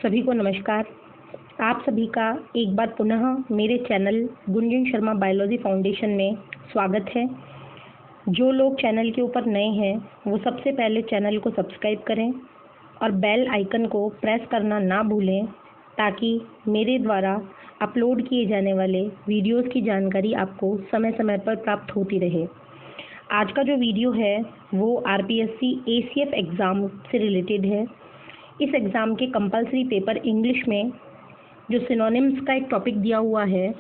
सभी को नमस्कार। आप सभी का एक बार पुनः मेरे channel Gunjan Sharma biology foundation में स्वागत है। जो लोग चैनल के ऊपर नए हैं वो सबसे पहले चैनल को सब्सक्राइब करें और बेल आइकन को प्रेस करना ना भूलें ताकि मेरे द्वारा अपलोड किए जाने वाले वीडियोस की जानकारी आपको समय समय पर प्राप्त होती रहे। आज का जो वीडियो है वो आरपीएससी एसीएफ एग्ज़ाम से रिलेटेड है। इस एग्ज़ाम के कंपलसरी पेपर इंग्लिश में जो सिनोनिम्स का एक टॉपिक दिया हुआ है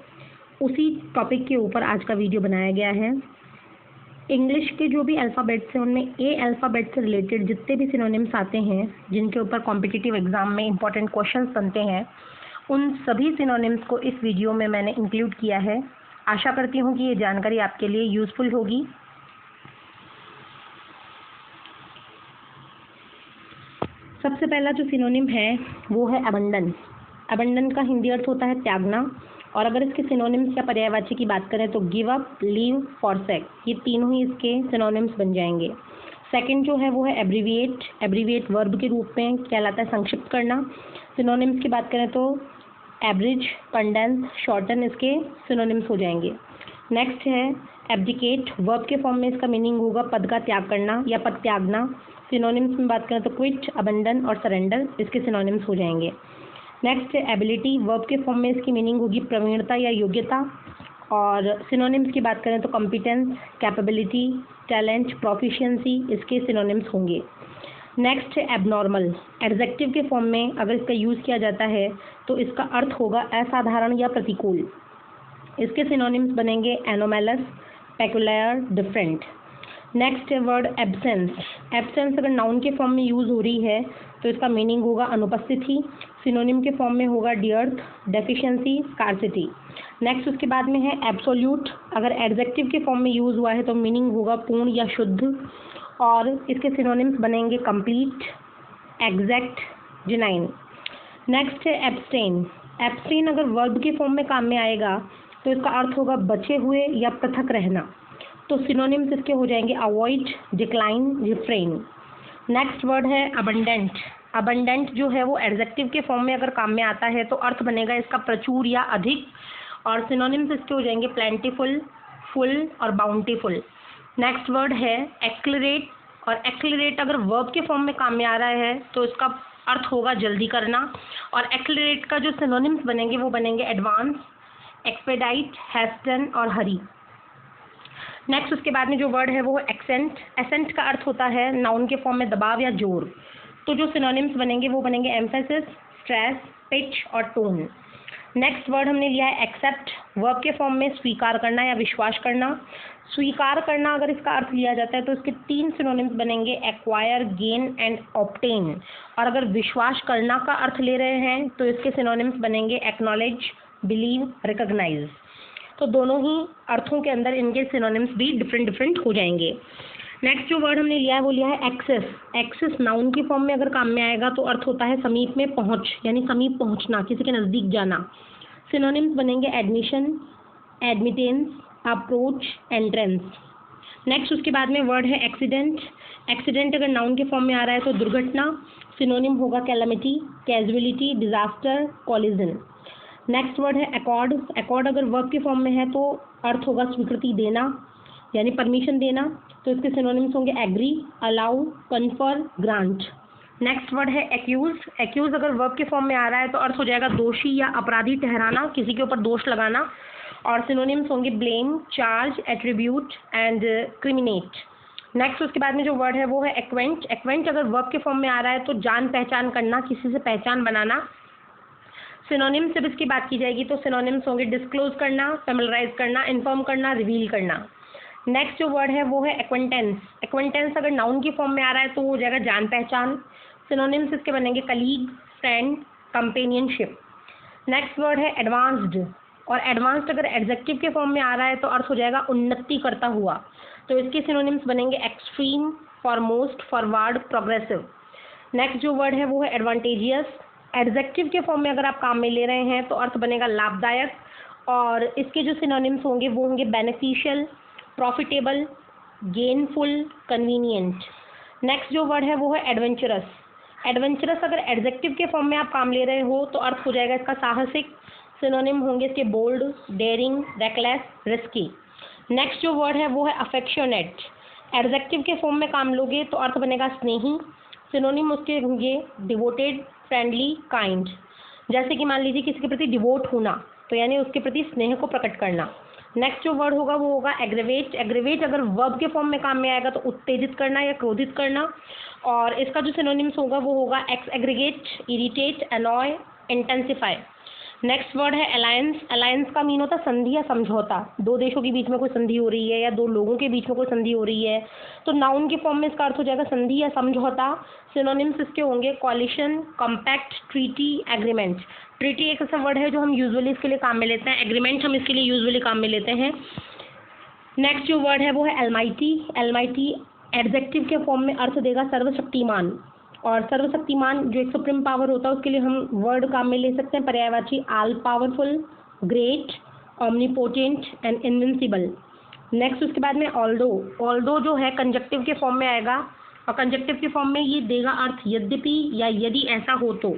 उसी टॉपिक के ऊपर आज का वीडियो बनाया गया है। इंग्लिश के जो भी अल्फ़ाबेट्स हैं उनमें ए अल्फ़ाबेट से रिलेटेड जितने भी सिनोनिम्स आते हैं जिनके ऊपर कॉम्पिटिटिव एग्ज़ाम में इंपॉर्टेंट क्वेश्चंस बनते हैं उन सभी सिनोनिम्स को इस वीडियो में मैंने इंक्लूड किया है। आशा करती हूँ कि ये जानकारी आपके लिए यूज़फुल होगी। सबसे पहला जो सिनोनिम है वो है अबंडन। अबंडन का हिंदी अर्थ होता है त्यागना, और अगर इसके सिनोनिम्स या पर्यायवाची की बात करें तो गिव अप, लीव, फॉरसेक, ये तीनों ही इसके सिनोनिम्स बन जाएंगे। सेकंड जो है वो है एब्रीविएट। एब्रीविएट वर्ब के रूप में कहलाता है संक्षिप्त करना। सिनोनिम्स की बात करें तो एब्रिज, कंडेंस, शॉर्टन इसके सिनोनिम्स हो जाएंगे। नेक्स्ट है एब्डिकेट। वर्ब के फॉर्म में इसका मीनिंग होगा पद का त्याग करना या पद त्यागना। सिनोनिम्स में बात करें तो क्विट, अबंडन और सरेंडर इसके सिनोनिम्स हो जाएंगे। नेक्स्ट है एबिलिटी। वर्ब के फॉर्म में इसकी मीनिंग होगी प्रवीणता या योग्यता, और सिनोनिम्स की बात करें तो कॉम्पिटेंस, कैपेबिलिटी, टैलेंट, प्रोफिशिएंसी इसके सिनोनिम्स होंगे। नेक्स्ट है एबनॉर्मल। एडजेक्टिव के फॉर्म में अगर इसका यूज़ किया जाता है तो इसका अर्थ होगा असाधारण या प्रतिकूल। इसके सिनोनिम्स बनेंगे एनोमैलस, पेकुलियर, डिफरेंट। नेक्स्ट है वर्ड एब्सेंस। एब्सेंस अगर नाउन के फॉर्म में यूज़ हो रही है तो इसका मीनिंग होगा अनुपस्थिति। सिनोनिम के फॉर्म में होगा डियर्थ, डेफिशिएंसी, स्कार्सिटी। नेक्स्ट उसके बाद में है एब्सोल्यूट। अगर एडजेक्टिव के फॉर्म में यूज़ हुआ है तो मीनिंग होगा पूर्ण या शुद्ध, और इसके सिनोनिम्स बनेंगे कंप्लीट, एग्जैक्ट, जेन्युइन। नेक्स्ट है एब्सटेन। एब्सटेन अगर वर्ब के फॉर्म में काम में आएगा तो इसका अर्थ होगा बचे हुए या पृथक रहना। तो सिनोनिम्स इसके हो जाएंगे avoid, decline, refrain. Next word है अबंडेंट। अबंडेंट जो है वो एडजेक्टिव के फॉर्म में अगर काम में आता है तो अर्थ बनेगा इसका प्रचुर या अधिक, और सिनोनिम्स इसके हो जाएंगे प्लेंटीफुल, फुल और बाउंटीफुल। नेक्स्ट वर्ड है एक्सलरेट, और एक्सलरेट अगर वर्ब के फॉर्म में काम में आ रहा है तो इसका अर्थ होगा जल्दी करना, और एक्सलरेट का जो सिनोनिम्स बनेंगे वो बनेंगे एडवांस, एक्सपेडाइट, हैस्टन और हरी। नेक्स्ट उसके बाद में जो वर्ड है वो एक्सेंट। एसेंट का अर्थ होता है नाउन के फॉर्म में दबाव या जोर। तो जो सिनोनिम्स बनेंगे वो बनेंगे एम्फेसिस, स्ट्रेस, पिच और टोन। नेक्स्ट वर्ड हमने लिया है एक्सेप्ट। वर्ब के फॉर्म में स्वीकार करना या विश्वास करना। स्वीकार करना अगर इसका अर्थ लिया जाता है तो इसके 3 सिनोनिम्स बनेंगे एक्वायर, गेन एंड ऑब्टेन, और अगर विश्वास करना का अर्थ ले रहे हैं तो इसके सिनोनिम्स बनेंगे एक्नॉलेज, बिलीव, रिकॉग्नाइज। तो दोनों ही अर्थों के अंदर इनके सिनोनिम्स भी डिफरेंट हो जाएंगे। नेक्स्ट जो वर्ड हमने लिया है वो लिया है एक्सेस। एक्सेस नाउन की फॉर्म में अगर काम में आएगा तो अर्थ होता है समीप में पहुंच, यानी समीप पहुंचना, किसी के नज़दीक जाना। सिनोनिम्स बनेंगे admission, admittance, approach, entrance. Next उसके बाद में वर्ड है एक्सीडेंट। एक्सीडेंट अगर नाउन के फॉर्म में आ रहा है तो दुर्घटना। सिनोनिम होगा calamity, casualty, disaster, collision. Next word है अकॉर्ड। अकॉर्ड अगर वर्ब के फॉर्म में है तो अर्थ होगा स्वीकृति देना, यानी परमिशन देना। तो इसके सिनोनिम्स होंगे agree, allow, confer, grant. Next word है एक्यूज। एक्यूज अगर वर्ब के फॉर्म में आ रहा है तो अर्थ हो जाएगा दोषी या अपराधी ठहराना, किसी के ऊपर दोष लगाना, और सिनोनिम्स होंगे blame, charge, attribute and criminate. Next उसके बाद में जो वर्ड है वो है एक्वेंट। एक्वेंट अगर वर्ब के फॉर्म में आ रहा है तो जान पहचान करना, किसी से पहचान बनाना। सिनोनिम्स जब इसकी बात की जाएगी तो सिनोनिम्स होंगे डिस्क्लोज करना, फेमिलराइज करना, इन्फॉर्म करना, रिवील करना। नेक्स्ट जो वर्ड है वो है एक्वेंटेंस। एक्वेंटेंस अगर नाउन की फॉर्म में आ रहा है तो वो हो जाएगा जान पहचान। सिनोनिम्स इसके बनेंगे colleague, friend, companionship. Next word है एडवांस्ड, और एडवांस्ड अगर एडजेक्टिव के फॉर्म में आ रहा है तो अर्थ हो जाएगा उन्नति करता हुआ। तो इसके सिनोनिम्स बनेंगे extreme, foremost, forward, progressive. Next जो वर्ड है वो है एडवांटेजियस। एडजेक्टिव के फॉर्म में अगर आप काम में ले रहे हैं तो अर्थ बनेगा लाभदायक, और इसके जो सिनोनिम्स होंगे वो होंगे beneficial, profitable, gainful, convenient. Next जो वर्ड है वो है एडवेंचरस। एडवेंचरस अगर एडजेक्टिव के फॉर्म में आप काम ले रहे हो तो अर्थ हो जाएगा इसका साहसिक। सिनोनिम होंगे इसके bold, daring, reckless, risky. Next जो वर्ड है वो है अफेक्शनेट। एडजेक्टिव के फॉर्म में काम लोगे तो अर्थ बनेगा स्नेही। सिनोनिम उसके होंगे डिवोटेड, फ्रेंडली, काइंड। जैसे कि मान लीजिए किसी के प्रति डिवोट होना, तो यानी उसके प्रति स्नेह को प्रकट करना। नेक्स्ट जो वर्ड होगा वो होगा एग्रेवेट। एग्रेवेट अगर वर्ब के फॉर्म में काम में आएगा तो उत्तेजित करना या क्रोधित करना। और इसका जो सिनोनिम्स होगा वो होगा x aggregate, irritate, अनॉय, intensify. Next word है अलायंस। अलायंस का मीन होता है संधि या समझौता। दो देशों के बीच में कोई संधि हो रही है या दो लोगों के बीच में कोई संधि हो रही है तो नाउन के फॉर्म में इसका अर्थ हो जाएगा संधि या समझौता। सिनोनिम्स इसके होंगे coalition, compact, treaty, agreement. Treaty एक ऐसा वर्ड है जो हम यूजुअली इसके लिए काम में लेते हैं। एग्रीमेंट हम इसके लिए यूजुअली काम में लेते हैं। नेक्स्ट जो वर्ड है वो है एलमाइटी। एलमाइटी एडजेक्टिव के फॉर्म में अर्थ देगा सर्वशक्तिमान। और सर्वशक्तिमान जो एक सुप्रीम पावर होता है उसके लिए हम वर्ड काम में ले सकते हैं पर्यायवाची all powerful, great, omnipotent and invincible. Next उसके बाद में ऑल्दो। ऑल्दो जो है कंजक्टिव के फॉर्म में आएगा और कंजक्टिव के फॉर्म में ये देगा अर्थ यद्यपि या यदि ऐसा हो तो।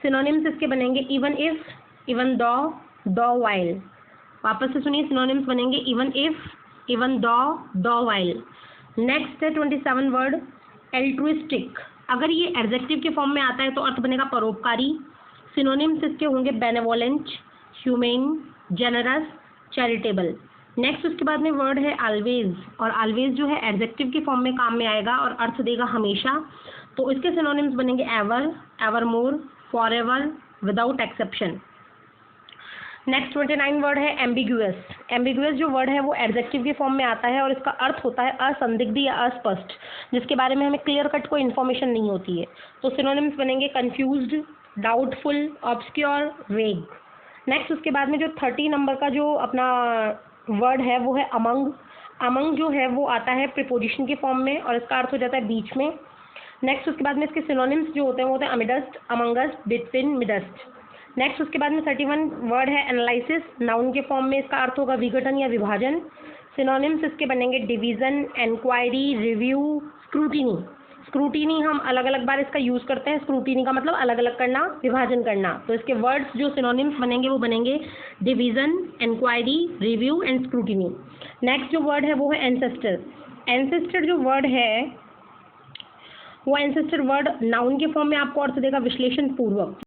सिनोनिम्स इसके बनेंगे even if, even though while. वापस से सुनिए, सिनोनिम्स बनेंगे even if, even though while. Next है 27 वर्ड एल्ट्रुइस्टिक। अगर ये एडजेक्टिव के फॉर्म में आता है तो अर्थ बनेगा परोपकारी। सिनोनिम्स इसके होंगे benevolent, humane, generous, charitable. Next उसके बाद में वर्ड है ऑलवेज। और ऑलवेज जो है एडजेक्टिव के फॉर्म में काम में आएगा और अर्थ देगा हमेशा। तो इसके सिनोनिम्स बनेंगे ever, evermore, forever, without exception. Next 29 word है एम्बिगुअस। एम्बिगुअस जो वर्ड है वो एडजेक्टिव के फॉर्म में आता है और इसका अर्थ होता है असंदिग्ध या अस्पष्ट, जिसके बारे में हमें क्लियर कट कोई इन्फॉर्मेशन नहीं होती है। तो सिनोनिम्स बनेंगे कंफ्यूज्ड, डाउटफुल, ऑब्सक्योर, वेग। नेक्स्ट उसके बाद में जो 30 नंबर का जो अपना वर्ड है वो है अमंग। अमंग जो है वो आता है प्रीपोजिशन के फॉर्म में और इसका अर्थ हो जाता है बीच में। नेक्स्ट उसके बाद में इसके सिनोनिम्स जो होते हैं वो होते हैं amidst, amongst, between, midst. Next उसके बाद में 31 वर्ड है एनालिसिस। नाउन के फॉर्म में इसका अर्थ होगा विघटन या विभाजन। सिनोनिम्स इसके बनेंगे division, inquiry, review, scrutiny. Scrutiny हम अलग अलग बार इसका यूज़ करते हैं। स्क्रूटिनी का मतलब अलग अलग करना, विभाजन करना। तो इसके वर्ड्स जो सिनोनिम्स बनेंगे वो बनेंगे division, inquiry, review and scrutiny. Next जो वर्ड है वो है एंसेस्टर। एंसेस्टर जो वर्ड है वो एंसेस्टर वर्ड नाउन के फॉर्म में आपको अर्थ देगा विश्लेषण पूर्वक।